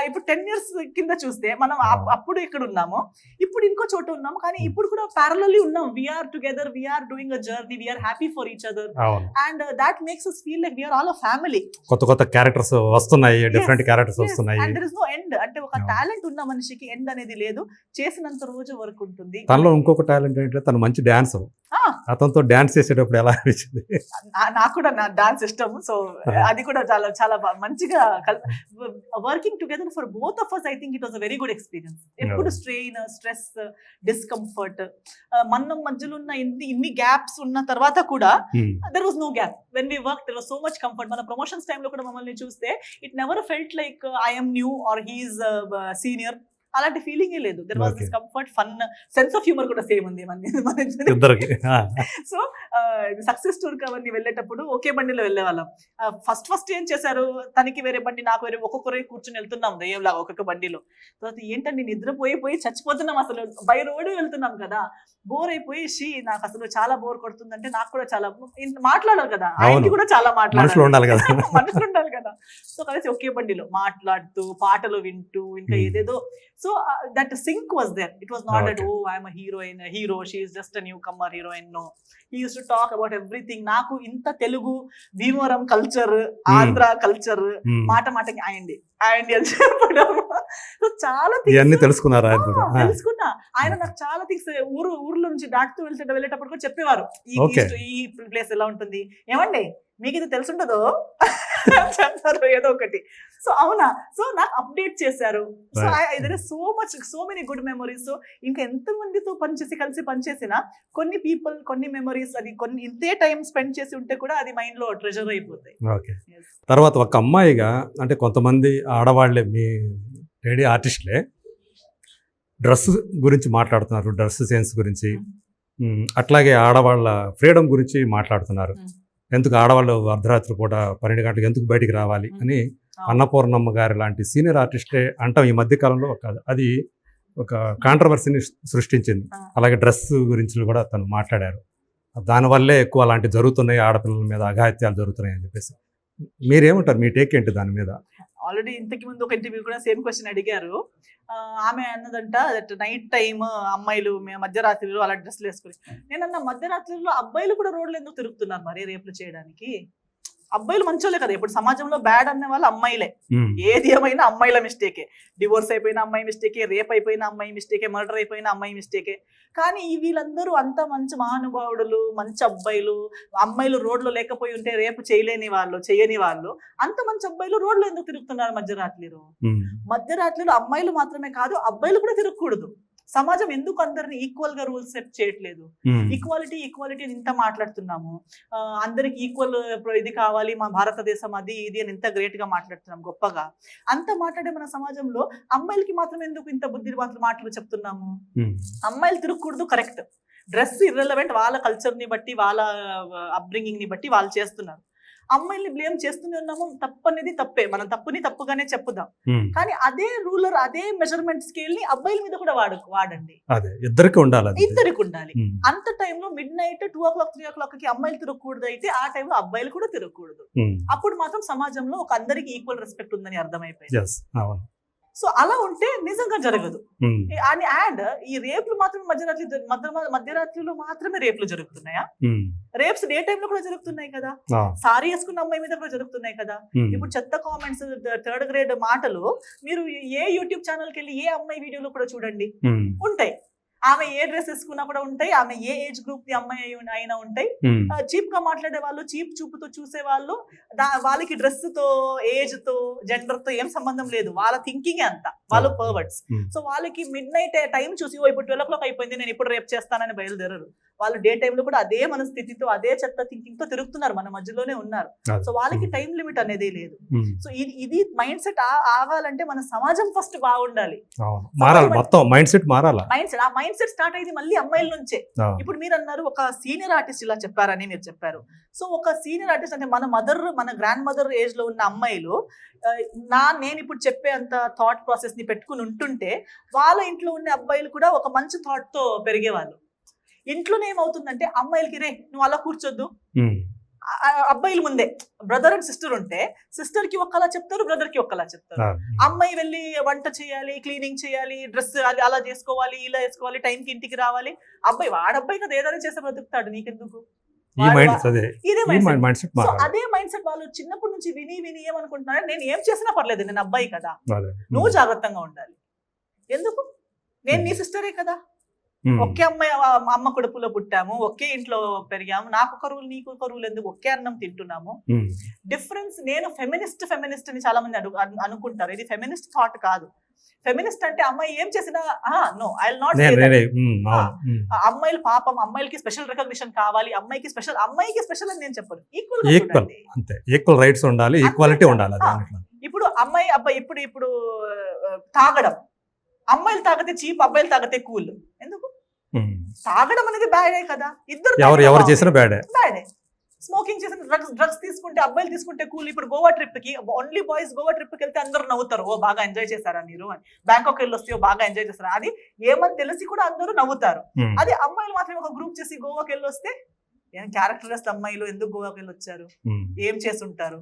ఇప్పుడు 10 years కింద చూస్తే మనం అప్పుడు ఇక్కడ ఉన్నాము, ఇప్పుడు ఇంకో చోట ఉన్నాము, కానీ ఇప్పుడు కూడా parallelly ఉన్నాం. we are together, we are doing a journey, we are happy for each other, and that makes us feel like we are all a family. కొత్త క్యారెక్టర్స్ వస్తున్నాయి, డిఫరెంట్ క్యారెక్టర్స్ వస్తున్నాయి. and there is no end. అంటే ఒక టాలెంట్ ఉన్న మనిషికి ఎండ్ అనేది లేదు, చేసినంత రోజు వరకు ఉంటుంది. తనలో ఇంకొక టాలెంట్ ఏంటంటే తను మంచి డాన్సర్. అతనితో డాన్స్ చేసేటప్పుడు ఎలా అనిపించింది? నాకు కూడా నా డాన్స్ ఇష్టం. సో అది కూడా చాలా చాలా మంచిగా working together for both of us. I think it was a very good experience. ఎప్పుడు స్ట్రెయిన్, స్ట్రెస్, డిస్కంఫర్ట్, మన మధ్యలో ఉన్న ఇన్ని గ్యాప్స్ ఉన్న తర్వాత కూడా there was no gap. When we work there was so much comfort. మన ప్రమోషన్స్ టైంలో కూడా మమ్మల్ని చూస్తే it never felt like I am new or he is senior. అలాంటి ఫీలింగ్ లేదు. There was this comfort, fun, sense of humour కూడా సేమ్ ఉంది మన ఇద్దరికి. సో సక్సెస్ స్టోర్ అవన్నీ వెళ్ళేటప్పుడు ఒకే బండిలో వెళ్ళే వాళ్ళం. ఫస్ట్ ఏం చేశారు, తనకి వేరే బండి, నాకు వేరే, ఒక్కొక్కరే కూర్చొని వెళ్తున్నాం దయ్యంలాగా ఒక్కొక్క బండిలో. తర్వాత ఏంటండి నిద్రపోయి చచ్చిపోతున్నాం, అసలు బై రోడ్ వెళ్తున్నాం కదా, బోర్ అయిపోయి నాకు అసలు చాలా బోర్ కొడుతుందంటే, నాకు కూడా చాలా మాట్లాడాలి కదా, ఆయనకి కూడా చాలా మనుషులు ఉండాలి కదా. సో కలిసి ఒకే బండిలో మాట్లాడుతూ, పాటలు వింటూ, ఇంకా ఏదేదో. So that sync was there. It was not that, oh, I am a hero, she is just a newcomer heroine. No, he used to talk about everything. Naku inta Telugu, Bhimavaram culture, Andhra culture, మాటకి అయ్యండి అని చెప్పడం. సో చాలా థింగ్స్ తెలుసుకున్నా. ఆయన నాకు చాలా థింగ్స్ ఊర్లో నుంచి దాటుతూ వెళ్ళేటప్పుడు కూడా చెప్పేవారు, ఈ ప్లేస్ ఎలా ఉంటుంది, ఏమండి మీకు ఇది తెలుసుంటదో చెప్తారు ఏదో ఒకటి. సో అవునా, సో నాకు అప్డేట్ చేశారు. So so many good memories. So ఇంకా ఎంత మందితో కలిసి పనిచేసినా కొన్ని పీపుల్, కొన్ని మెమరీస్, అది కొన్ని ఇంతే టైం స్పెండ్ చేసి ఉంటే కూడా అది మైండ్ లో ట్రెజర్ అయిపోతాయి. తర్వాత ఒక అమ్మాయిగా, అంటే కొంతమంది ఆడవాళ్లే, మీ లేడీ ఆర్టిస్ట్లే డ్రెస్ గురించి మాట్లాడుతున్నారు, డ్రెస్ సెన్స్ గురించి, అట్లాగే ఆడవాళ్ళ ఫ్రీడమ్ గురించి మాట్లాడుతున్నారు. ఎందుకు ఆడవాళ్ళు అర్ధరాత్రి పూట 12 గంటలకు ఎందుకు బయటికి రావాలి అని అన్నపూర్ణమ్మ గారి లాంటి సీనియర్ ఆర్టిస్టే అంటాం ఈ మధ్య కాలంలో. అది ఒక కాంట్రవర్సీని సృష్టించింది. అలాగే డ్రెస్ గురించి కూడా తను మాట్లాడారు. దానివల్లే ఎక్కువ అలాంటివి జరుగుతున్నాయి, ఆడపిల్లల మీద అఘాయిత్యాలు జరుగుతున్నాయి అని చెప్పేసి. మీరేమంటారు, మీ టేక్ ఏంటి దాని మీద? ఆల్రెడీ ఇంతకు ముందు ఒక ఇంటర్వ్యూ కూడా సేమ్ క్వశ్చన్ అడిగారు. ఆమె అన్నదంట దట్ నైట్ టైమ్ అమ్మాయిలు మధ్యరాత్రిలో అలా డ్రెస్లు వేసుకుని. నేనన్నా మధ్యరాత్రిలో అబ్బాయిలు కూడా రోడ్లు ఎందుకు తిరుగుతున్నారు మరి రేపులు చేయడానికి? అబ్బాయిలు మంచోళ్ళే కదా, ఇప్పుడు సమాజంలో బ్యాడ్ అనే వాళ్ళు అమ్మాయిలే. ఏది ఏమైనా అమ్మాయిల మిస్టేకే. డివోర్స్ అయిపోయిన అమ్మాయి మిస్టేకే, రేప్ అయిపోయిన అమ్మాయి మిస్టేకే, మర్డర్ అయిపోయిన అమ్మాయి మిస్టేకే. కానీ వీళ్ళందరూ అంత మంచి మహానుభావుడులు, మంచి అబ్బాయిలు. అమ్మాయిలు రోడ్లో లేకపోయి ఉంటే రేపు చేయని వాళ్ళు, అంత మంచి అబ్బాయిలు రోడ్లో ఎందుకు తిరుగుతున్నారు మధ్యరాత్రిలో? మధ్యరాత్రిలో అమ్మాయిలు మాత్రమే కాదు, అబ్బాయిలు కూడా తిరగకూడదు. సమాజం ఎందుకు అందరిని ఈక్వల్ గా రూల్స్ సెట్ చేయట్లేదు? ఈక్వాలిటీ ఇంత మాట్లాడుతున్నాము, అందరికి ఈక్వల్ ఇది కావాలి, మా భారతదేశం అది ఇది అని ఇంత గ్రేట్ గా మాట్లాడుతున్నాం గొప్పగా. అంత మాట్లాడే మన సమాజంలో అమ్మాయిలకి మాత్రం ఎందుకు ఇంత బుద్ధి మాటలు చెప్తున్నాము? అమ్మాయిలు తిరగకూడదు, కరెక్ట్. డ్రెస్ ఇర్రెలవెంట్, వాళ్ళ కల్చర్ ని బట్టి వాళ్ళ అప్బ్రింగింగ్ ని బట్టి వాళ్ళు చేస్తున్నారు. అమ్మాయిల్ని బ్లేమ్ చేస్తూనే ఉన్నాము, తప్పనేది తప్పే, మనం తప్పుని తప్పుగానే చెప్పుదాం. కానీ అదే రూలర్, అదే మెజర్మెంట్ స్కేల్ ని అబ్బాయిల మీద కూడా వాడండి. ఇద్దరికి ఉండాలి. అంత టైంలో మిడ్ నైట్ 2 o'clock 3 o'clock కి అమ్మాయిలు తిరగకూడదు, అయితే ఆ టైంలో అబ్బాయిలు కూడా తిరగకూడదు. అప్పుడు మాత్రం సమాజంలో ఒక అందరికి ఈక్వల్ రెస్పెక్ట్ ఉందని అర్థమైపోయింది. సో అలా ఉంటే నిజంగా జరగదు. అండ్ ఈ రేపులు మాత్రం మధ్యరాత్రిలో మాత్రమే రేపులు జరుగుతున్నాయా? రేప్స్ డే టైమ్ లో కూడా జరుగుతున్నాయి కదా, సారీ వేసుకున్న అమ్మాయి మీద కూడా జరుగుతున్నాయి కదా. ఇప్పుడు చెత్త కామెంట్స్, 3rd grade మాటలు మీరు ఏ యూట్యూబ్ ఛానల్కి వెళ్ళి ఏ అమ్మాయి వీడియోలో కూడా చూడండి, ఉంటాయి. ఆమె ఏ డ్రెస్ వేసుకున్నా కూడా ఉంటాయి, ఆమె ఏ ఏజ్ గ్రూప్ ది అమ్మాయి అయినా ఉంటాయి. చీప్ గా మాట్లాడే వాళ్ళు, చీప్ చూపుతో చూసే వాళ్ళు, వాళ్ళకి డ్రెస్ తో, ఏజ్ తో, జెండర్ తో ఏం సంబంధం లేదు, వాళ్ళ థింకింగ్ అంత, వాళ్ళు పర్వర్ట్స్. సో వాళ్ళకి మిడ్ నైట్ టైం చూసి ఇప్పుడు 12 o'clock అయిపోయింది, నేను ఇప్పుడు రేపు చేస్తానని బయలుదేరరు. వాళ్ళు డే టైంలో కూడా అదే మనస్థితితో, అదే చెత్త థింకింగ్ తో తిరుగుతున్నారు, మన మధ్యలోనే ఉన్నారు. సో వాళ్ళకి టైం లిమిట్ అనేది లేదు. సో ఇది మైండ్ సెట్ ఆగాలంటే మన సమాజం ఫస్ట్ బాగుండాలి, మైండ్ సెట్ స్టార్ట్ అయింది మళ్ళీ అమ్మాయిల నుంచే. ఇప్పుడు మీరు అన్నారు ఒక సీనియర్ ఆర్టిస్ట్ ఇలా చెప్పారని మీరు చెప్పారు. సో ఒక సీనియర్ ఆర్టిస్ట్ అంటే మన గ్రాండ్ మదర్ ఏజ్ లో ఉన్న అమ్మాయిలు నేను ఇప్పుడు చెప్పే అంత థాట్ ప్రాసెస్ ని పెట్టుకుని ఉంటుంటే వాళ్ళ ఇంట్లో ఉన్న అబ్బాయిలు కూడా ఒక మంచి థాట్ తో పెరిగేవాళ్ళు. ఇంట్లోనే ఏమవుతుందంటే అమ్మాయిలకి, రే నువ్వు అలా కూర్చోద్దు, అబ్బాయిల ముందే బ్రదర్ అండ్ సిస్టర్ ఉంటే సిస్టర్ కి ఒక్కలా చెప్తారు, బ్రదర్ కి ఒక్కలా చెప్తారు. అమ్మాయి వెళ్ళి వంట చేయాలి, క్లీనింగ్ చేయాలి, డ్రెస్ అలా చేసుకోవాలి, ఇలా వేసుకోవాలి, టైంకి ఇంటికి రావాలి. వాడబ్బాయి కదా ఏదైనా చేస్తే బ్రతుకుతాడు, నీకెందుకు? అదే మైండ్ సెట్ వాళ్ళు చిన్నప్పటి నుంచి విని ఏమనుకుంటున్నారు, నేను ఏం చేసినా పర్లేదు, నేను అబ్బాయి కదా, నువ్వు జాగ్రత్తగా ఉండాలి. ఎందుకు? నేను నీ సిస్టరే కదా, ఒకే అమ్మ కడుపులో పుట్టాము, ఒకే ఇంట్లో పెరిగాము, నాకు ఒక రూల్ నీకు ఒక రూల్ ఎందుకు, ఒకే అన్నం తింటున్నాము. డిఫరెన్స్. నేను ఫెమినిస్ట్ అని చాలా మంది అనుకుంటారు, ఇది ఫెమినిస్ట్ థాట్ కాదు. ఫెమినిస్ట్ అంటే అమ్మాయి ఏం చేసినా no I will not say that. అమ్మాయిలు పాపం, అమ్మాయిలకి స్పెషల్ రికగ్నిషన్ కావాలి, అమ్మాయికి స్పెషల్ అని నేను చెప్పను. ఈక్వల్ రైట్స్ ఉండాలి, ఈక్వాలిటీ ఉండాలి. ఇప్పుడు అమ్మాయి అబ్బాయి ఇప్పుడు తాగడం, అమ్మాయిలు తాగితే చీప్, అబ్బాయిలు తాగితే కూల్. ఎందుకు? తాగడం అనేది బ్యాడే కదా, ఎవరు చేసిన బ్యాడే. స్మోకింగ్ చేసిన డ్రగ్స్ తీసుకుంటే, అబ్బాయిలు తీసుకుంటే కూల్. ఇప్పుడు గోవా ట్రిప్ కి ఓన్లీ బాయ్స్ గోవా ట్రిప్ కి వెళ్తే అందరూ నవ్వుతారు, ఓ బాగా ఎంజాయ్ చేశారా మీరు అని. బ్యాంకాక్ వెళ్ళి వస్తే బాగా ఎంజాయ్ చేస్తారా, అది ఏమని తెలిసి కూడా అందరూ నవ్వుతారు. అది అమ్మాయిలు మాత్రమే ఒక గ్రూప్ చేసి గోవాకి వెళ్ళి వస్తే, ఏం క్యారెక్టర్లెస్ అమ్మాయిలు ఎందుకు గోవాకి వెళ్ళి వచ్చారు, ఏం చేస్తుంటారు?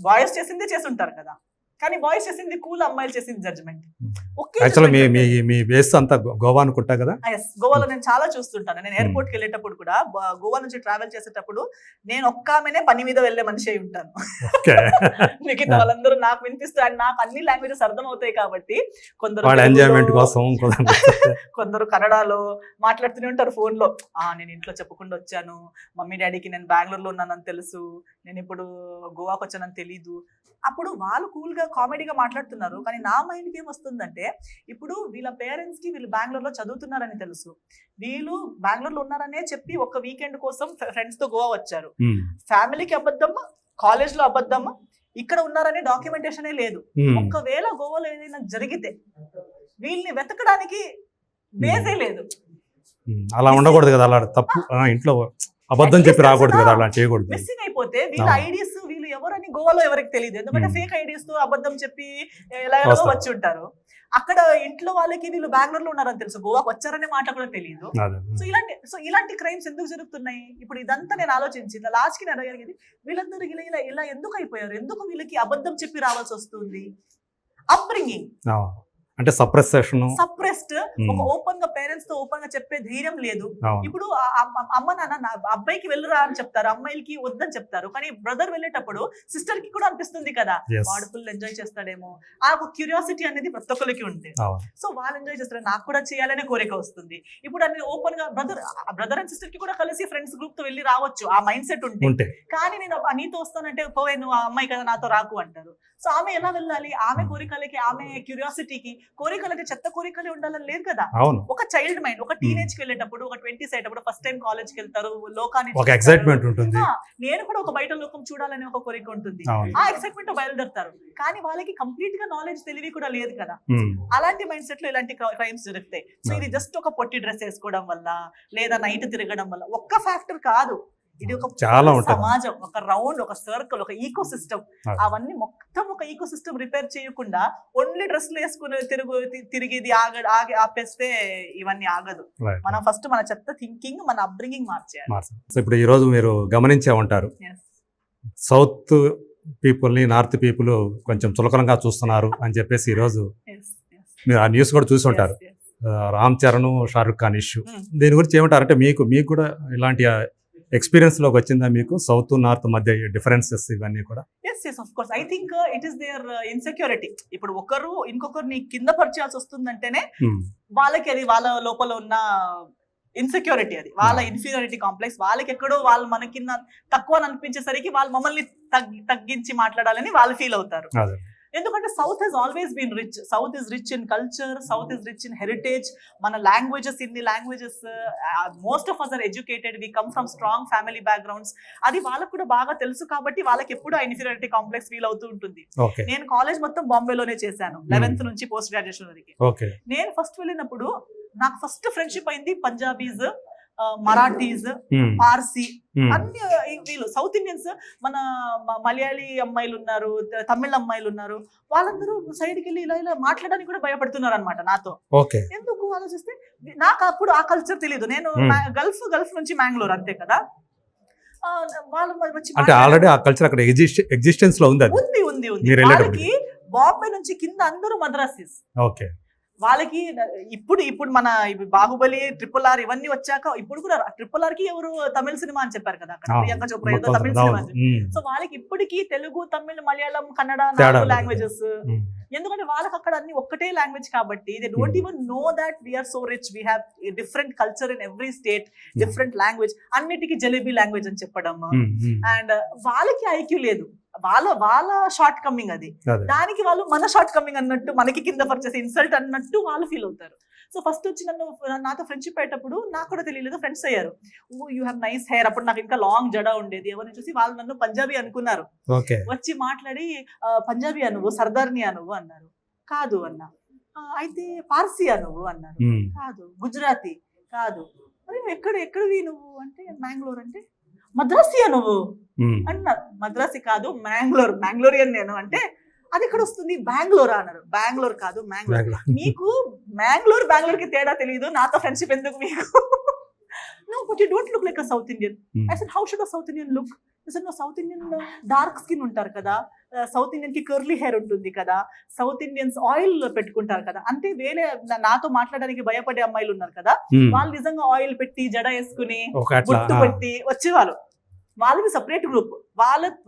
బాయ్స్ చేసిందే చేసుంటారు కదా, కానీ బాయ్స్ చేసింది కూల్, అమ్మాయిలు చేసింది జడ్జ్మెంట్. మీ బేస్ అంతా గోవా అనుకుంటా కదా? గోవాలో నేను చాలా చూస్తుంటాను. నేను ఎయిర్పోర్ట్ కి వెళ్ళేటప్పుడు కూడా, గోవా నుంచి ట్రావెల్ చేసేటప్పుడు నేను ఒక్క ఆమెనే పని మీద వెళ్లే మనిషి అయి ఉంటాను. మిగతా వాళ్ళందరూ నాకు వినిపిస్తారు, అండ్ నాకు అన్ని లాంగ్వేజెస్ అర్థం అవుతాయి కాబట్టి. కొందరు కన్నడలో మాట్లాడుతూనే ఉంటారు ఫోన్ లో. నేను ఇంట్లో చెప్పకుండా వచ్చాను, మమ్మీ డాడీకి నేను బెంగళూరులో ఉన్నానని తెలుసు, నేను ఇప్పుడు గోవాకి వచ్చానని తెలీదు. అప్పుడు వాళ్ళు కూల్ గా కామెడీగా మాట్లాడుతున్నారు, కానీ నా మైండ్కి ఏమొస్తుందంటే, ఇప్పుడు వీళ్ళ పేరెంట్స్ కి వీళ్ళు బెంగళూరులో చదువుతున్నారని తెలుసు, వీళ్ళు బెంగళూరులో ఉన్నారనే చెప్పి ఒక వీకెండ్ కోసం ఫ్రెండ్స్ తో గోవా వచ్చారు. ఫ్యామిలీకి అబద్ధం, కాలేజ్ లో అబద్ధం, ఇక్కడ ఉన్నారనే డాక్యుమెంటేషన్ లేదు. ఒకవేళ గోవాలో ఏదైనా జరిగితే వీళ్ళని వెతకడానికి బేసే లేదు. అలా ఉండకూడదు కదా, అలా తప్పు. ఇంట్లో అబద్ధం చెప్పి రాకూడదు కదా, అలా చేయకూడదు. మిస్సింగ్ అయిపోతే వీళ్ళ ఐడీస్, వీళ్ళు ఎవరని గోవాలో ఎవరికి తెలియదు, ఎందుకంటే ఫేక్ ఐడీస్ తో అబద్ధం చెప్పి ఎలా వచ్చి ఉంటారు. అక్కడ ఇంట్లో వాళ్ళకి వీళ్ళు బెంగళూరులో ఉన్నారని తెలుసు, గోవాకి వచ్చారనే మాట కూడా తెలియదు. సో ఇలాంటి క్రైమ్స్ ఎందుకు జరుగుతున్నాయి? ఇప్పుడు ఇదంతా నేను ఆలోచించి లాస్ట్ కి నేను అడిగేది, వీళ్ళందరూ ఇలా ఎందుకు అయిపోయారు, ఎందుకు వీళ్ళకి అబద్ధం చెప్పి రావాల్సి వస్తుంది? అప్బ్రింగింగ్ అంటే సప్రెస్డ్. ఒక ఓపెన్ గా పేరెంట్స్ తో ఓపెన్ గా చెప్పే ధైర్యం లేదు. ఇప్పుడు అమ్మ నాన్న అబ్బాయికి వెళ్ళరా అని చెప్తారు, అమ్మాయిలకి వద్దని చెప్తారు. కానీ బ్రదర్ వెళ్ళేటప్పుడు సిస్టర్ కి కూడా అనిపిస్తుంది కదా, వాడు ఫుల్ ఎంజాయ్ చేస్తాడేమో, ఆ క్యూరియాసిటీ అనేది ప్రతి ఒక్కరికి ఉంటుంది. సో వాళ్ళు ఎంజాయ్ చేస్తారు, నాకు కూడా చేయాలనే కోరిక వస్తుంది. ఇప్పుడు అన్ని ఓపెన్ గా బ్రదర్ అండ్ సిస్టర్ కి కూడా కలిసి ఫ్రెండ్స్ గ్రూప్ తో వెళ్ళి రావచ్చు, ఆ మైండ్ సెట్ ఉంటే. కానీ నేను నీతో వస్తానంటే పోవే, నువ్వు ఆ అమ్మాయి కదా నాతో రాకు అంటారు. సో ఆమె ఎలా వెళ్ళాలి? ఆమె కోరికలకి, ఆమె క్యూరియాసిటీకి కోరికలు అంటే చెత్త కోరికలే ఉండాలని లేదు కదా. అవును, ఒక చైల్డ్ మైండ్, ఒక టీనేజ్ కి వెళ్ళేటప్పుడు, ఒక 20s అయ్యేటప్పుడు, ఫస్ట్ టైం కాలేజ్ కి వెళ్తారు, లోకాన్ని ఒక చూస్తారు. ఎక్సైట్మెంట్ ఉంటుంది. నేను కూడా ఒక బయట లోకం చూడాలనే ఒక కోరిక ఉంటుంది. అవును. ఆ ఎక్సైట్మెంట్ తో బయలుదేరుతారు. కానీ వాళ్ళకి కంప్లీట్ గా నాలెడ్జ్ తెలివి కూడా లేదు కదా. ఉమ్, అలాంటి మైండ్ సెట్ లో ఇలాంటి క్రైమ్స్ జరుగుతాయి. సో ఇది జస్ట్ ఒక పొట్టి డ్రెస్ వేసుకోవడం వల్ల లేదా నైట్ తిరగడం వల్ల ఒక్క ఫ్యాక్టర్ కాదు. ఇది ఒక చాలా ఉంటుంది. సమాజం, ఒక రౌండ్, ఒక సర్కిల్, ఒక ఈకో సిస్టమ్. అవును. అవన్నీ మొత్తం ఒక ఈకో సిస్టమ్ రిపేర్ చేయకుండా ఓన్లీ డ్రెస్లు వేసుకుని తిరిగేది ఆపేస్తే ఇవన్నీ ఆగదు. Right. మనం ఫస్ట్ మన చెత్త థింకింగ్, మన అప్బ్రింగింగ్ మార్చేయాలి. సో ఇప్పుడు ఈ రోజు మీరు గమనించే ఉంటారు, Yes. సౌత్ పీపుల్ని నార్త్ పీపుల్ కొంచెం చులకనగా చూస్తున్నారు అని చెప్పేసి ఈరోజు Yes, yes. మీరు ఆ న్యూస్ కూడా చూసి ఉంటారు. Yes, yes. Ram Charan, Shahrukh Khan issue, Mm. దీని గురించి ఏమంటారంటే మీకు కూడా ఇలాంటి ఎక్స్పీరియన్స్ లోకి వచ్చిందా మీకు, సౌత్ నార్త్ మధ్య డిఫరెన్సెస్ ఇవన్నీ కూడా? Yes, yes, of course. I think it is their insecurity. ఇప్పుడు ఒకరు ఇంకొకరిని కింద పరిచేయాల్సి వస్తుందంటేనే ఉమ్, వాళ్ళకి అది వాళ్ళ లోపల ఉన్న ఇన్సెక్యూరిటీ, అది వాళ్ళ ఇన్ఫీరియారిటీ కాంప్లెక్స్. వాళ్ళకి ఎక్కడో వాళ్ళు మన కింద తక్కువ అని అనిపించేసరికి వాళ్ళు మమ్మల్ని తగ్గించి మాట్లాడాలని వాళ్ళు ఫీల్ అవుతారు. అదే. ఎందుకంటే south has always been rich. South is rich in culture, south is rich in heritage. మన లాంగ్వేజెస్, ఇన్ని languages, most of us are educated, we come from strong family backgrounds. అది వాళ్ళకు కూడా బాగా తెలుసు కాబట్టి వాళ్ళకి ఎప్పుడు ఆ ఇన్ఫీరియారిటీ కాంప్లెక్స్ ఫీల్ అవుతూ ఉంటుంది. ఓకే, నేను కాలేజ్ మొత్తం బాంబేలోనే చేశాను, 11th నుంచి పోస్ట్ గ్రాడ్యుయేషన్ వరకు. ఓకే. నేను ఫస్ట్ వెళ్ళినప్పుడు నాకు ఫస్ట్ ఫ్రెండ్షిప్ అయింది పంజాబీస్, మరాఠీస్, ఉమ్, పార్సీ, ఉమ్, అన్ని వీళ్ళు సౌత్ ఇండియన్స్. మన మలయాళీ అమ్మాయిలు ఉన్నారు, తమిళ అమ్మాయిలు ఉన్నారు. వాళ్ళందరూ సైడ్కి వెళ్ళి ఇలా ఇలా మాట్లాడడానికి కూడా భయపడుతున్నారు అనమాట నాతో. ఓకే. ఎందుకు ఆలోచిస్తే నాకు అప్పుడు ఆ కల్చర్ తెలియదు. నేను గల్ఫ్ నుంచి మ్యాంగ్లూర్, అంతే కదా. వాళ్ళు వచ్చి అంటే ఆల్రెడీ ఆ కల్చర్ అక్కడ ఎగ్జిస్టెన్స్ లో ఉంది అది. ఉంది ఉంది ఉంది మీరు వెళ్ళేటప్పుడు. వాళ్ళకి బాంబే నుంచి కింద అందరూ మద్రాసీస్. ఓకే. వాళ్ళకి ఇప్పుడు మన బాహుబలి, RRR ఇవన్నీ వచ్చాక ఇప్పుడు కూడా RRR కి ఎవరు తమిళ సినిమా అని చెప్పారు కదా అక్కడ, ప్రియాంక చోప్రా ఏదో తమిళ సినిమా. సో వాళ్ళకి ఇప్పటికీ తెలుగు, తమిళ్, మలయాళం, కన్నడ, నాలుగు లాంగ్వేజెస్. ఎందుకంటే వాళ్ళకి అక్కడ అన్ని ఒక్కటే లాంగ్వేజ్ కాబట్టి they don't even know that we are so rich, we have different culture in every state, different language. అన్నిటికీ జలేబీ లాంగ్వేజ్ అని చెప్పడం. అండ్ వాళ్ళకి ఐక్యూ లేదు, వాళ్ళ షార్ట్ కమింగ్ అది. దానికి వాళ్ళు మన షార్ట్ కమింగ్ అన్నట్టు, మనకి కింద పరిచేసి ఇన్సల్ట్ అన్నట్టు వాళ్ళు ఫీల్ అవుతారు. సో ఫస్ట్ వచ్చి నాతో ఫ్రెండ్షిప్ అయ్యేటప్పుడు నాకు కూడా తెలియలేదు, ఫ్రెండ్స్ అయ్యారు. ఓ యూ హ్యావ్ నైస్ హెయిర్. అప్పుడు నాకు ఇంకా లాంగ్ జడ ఉండేది. ఎవరిని చూసి వాళ్ళు నన్ను పంజాబీ అనుకున్నారు. వచ్చి మాట్లాడి పంజాబీ అనువు, సర్దార్ని అనువు అన్నారు. కాదు అన్నా. అయితే పార్సీ అనువు అన్నారు. కాదు. గుజరాతీ కాదు. మరి ఎక్కడివి నువ్వు అంటే మ్యాంగ్లూర్. అంటే మద్రాసియా నువ్వు అన్నారు. మద్రాసి కాదు, మ్యాంగ్లోరియన్ నేను. అంటే అది ఎక్కడ వస్తుంది, బెంగళూరు అన్నారు. బెంగళూరు కాదు, మ్యాంగ్లూర్. మీకు బెంగళూరుకి తేడా తెలియదు, నాతో ఫ్రెండ్షిప్ ఎందుకు మీకు? No, but you don't look like a South Indian. I said, how should a South Indian look? I said, no, South Indian dark skin ఉంటారు కదా, సౌత్ ఇండియన్ కి కర్లీ హెయిర్ ఉంటుంది కదా, సౌత్ ఇండియన్స్ ఆయిల్ పెట్టుకుంటారు కదా. అంటే వేరే నాతో మాట్లాడడానికి భయపడే అమ్మాయిలు ఉన్నారు కదా, వాళ్ళు నిజంగా ఆయిల్ పెట్టి జడ వేసుకుని బొట్టు పెట్టి వచ్చేవాళ్ళు. వాళ్ళకి సపరేట్ గ్రూప్.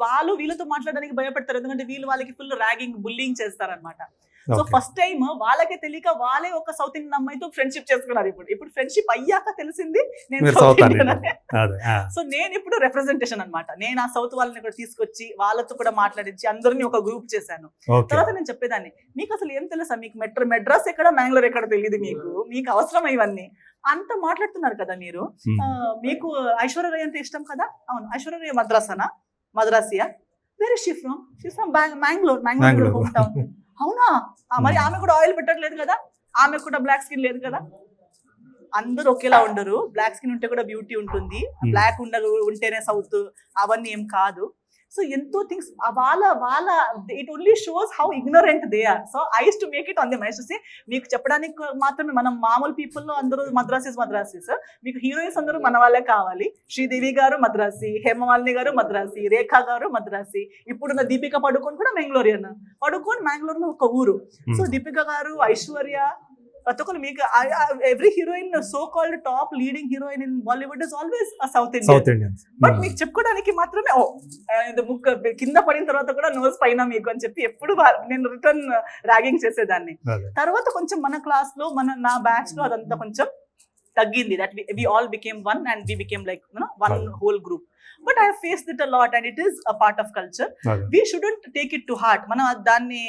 వాళ్ళు వీళ్ళతో మాట్లాడడానికి భయపడతారు, ఎందుకంటే వీళ్ళు వాళ్ళకి ఫుల్ ర్యాగింగ్, బుల్లింగ్ చేస్తారనమాట. సో ఫస్ట్ టైం వాళ్ళకే తెలియక వాళ్ళే ఒక సౌత్ ఇండియన్ అమ్మాయితో ఫ్రెండ్షిప్ చేసుకున్నారు. ఇప్పుడు ఫ్రెండ్షిప్ అయ్యాక తెలిసింది నేను సౌత్ ఇండియన్. సో నేను ఇప్పుడు రిప్రజెంటేషన్ అనమాట. నేను ఆ సౌత్ వాళ్ళని కూడా తీసుకొచ్చి వాళ్ళతో కూడా మాట్లాడించి అందరినీ ఒక గ్రూప్ చేశాను. తర్వాత నేను చెప్పేదాన్ని, మీకు అసలు ఏం తెలుసా, మీకు మెడ్రాస్ ఎక్కడ, మ్యాంగ్లూర్ ఎక్కడ తెలియదు, మీకు అవసరం ఇవన్నీ అంత మాట్లాడుతున్నారు కదా మీరు. మీకు ఐశ్వర్య రాయ్ అంటే ఇష్టం కదా, అవును. ఐశ్వర్య రాయ్ మద్రాసియా. వేరే she from Mangalore home town. అవునా, మరి ఆమె కూడా ఆయిల్ పెట్టట్లేదు కదా, ఆమె కూడా బ్లాక్ స్కిన్ లేదు కదా. అందరూ ఒకేలా ఉండరు. బ్లాక్ స్కిన్ ఉంటే కూడా బ్యూటీ ఉంటుంది, బ్లాక్ ఉంటేనే సౌత్, అవన్నీ ఏం కాదు. సో ఎంతో థింగ్స్ వాళ్ళ it only shows how ignorant they are. So I use to make it on the mics to say, మీకు చెప్పడానికి మాత్రమే, మనం మామూలు పీపుల్ అందరూ మద్రాసీస్. మీకు హీరోయిన్స్ అందరూ మన వాళ్ళే కావాలి. శ్రీదేవి గారు మద్రాసి, హేమమాలిని గారు మద్రాసి, రేఖా గారు మద్రాసి. ఇప్పుడున్న దీపిక పడుకోన్ కూడా మ్యాంగ్లోరియన్. పడుకోన్ మ్యాంగ్లూర్ లో ఒక ఊరు. సో దీపిక గారు, ఐశ్వర్య, ప్రతి ఒక్కరు, మీకు every heroine, so called top leading heroine in Bollywood is always south Indian. But మీకు చెప్పుకోవడానికి మాత్రమే ముక్క కింద పడిన తర్వాత కూడా నోస్ పైన మీకు అని చెప్పి ఎప్పుడు నేను రిటర్న్ ర్యాగింగ్ చేసేదాన్ని. తర్వాత కొంచెం మన క్లాస్ లో, నా బ్యాచ్ లో అదంతా కొంచెం తగ్గింది. That we all became one and we became like one whole group. But I faced it a lot and it is a part of culture. We shouldn't take it to heart. మనం దాన్ని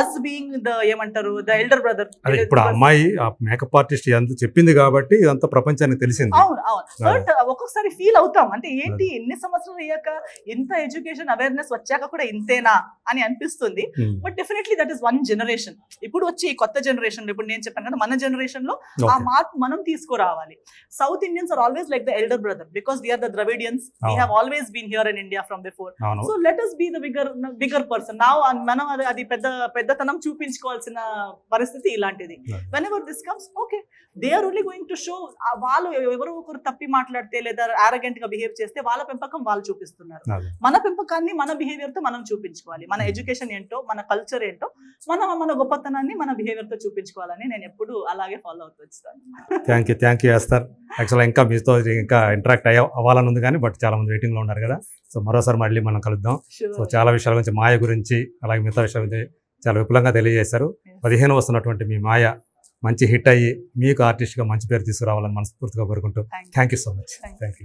అస్ బీయింగ్ ద ఏమంటారు ద ఎల్డర్ బ్రదర్. అదే ఇప్పుడు ఆ అమ్మాయి ఆ మేకప్ ఆర్టిస్ట్ ఎంత చెప్పింది కాబట్టి ఇదంతా ప్రపంచానికి తెలిసింది. అవును అవును. బట్ ఒక్కొక్కసారి ఫీల్ అవుతాం, అంటే ఏంటి ఎన్ని సంవత్సరాలు అయ్యాక ఇంత ఎడ్యుకేషన్ అవేర్నెస్ వచ్చాక కూడా ఇంతేనా అని అనిపిస్తుంది. But definitely that is one generation. ఇప్పుడు వచ్చి ఈ కొత్త జనరేషన్, ఇప్పుడు నేను చెప్పాను కదా, మన జనరేషన్ లో ఆ మార్పు మనం తీసుకురావాలి. South Indians are always like the elder brother because we are the Dravidians. We have always been here in India from before. So let us be the bigger person now. మనం అది పెద్దతనం చూపించుకోవాల్సిన పరిస్థితి ఇలాంటిది. whenever this comes, okay, they are only going to show వాళ్ళు ఎవరో ఒకరు తప్పి మాట్లాడితే లేదా arrogant గా బిహేవ్ చేస్తే వాళ్ళ పెంపకం వాళ్ళు చూపిస్తున్నారు. మన పెంపకాన్ని మన బిహేవియర్ తో మనం చూపించుకోవాలి. మన ఎడ్యుకేషన్ ఏంటో, మన కల్చర్ ఏంటో, మన గొప్పతనాన్ని మన బిహేవియర్ తో చూపించుకోవాలని నేను ఎప్పుడు అలాగే ఫాలో అవుతూ వచ్చాను. Thank you Esther. యాక్చువల్గా ఇంకా మీతో ఇంకా ఇంటరాక్ట్ అవ్వాలని ఉంది కానీ బట్ చాలా మంది వెయిటింగ్ లో ఉన్నారు కదా. సో మరోసారి మళ్ళీ మనం కలుద్దాం. సో చాలా విషయాల గురించి, మాయ గురించి, అలాగే మిగతా విషయాల గురించి చాలా విపులంగా తెలియజేశారు. 15 వస్తున్నటువంటి మీ మాయ మంచి హిట్ అయ్యి మీకు ఆర్టిస్ట్గా మంచి పేరు తీసుకురావాలని మనస్ఫూర్తిగా కోరుకుంటూ thank you so much. Thank you.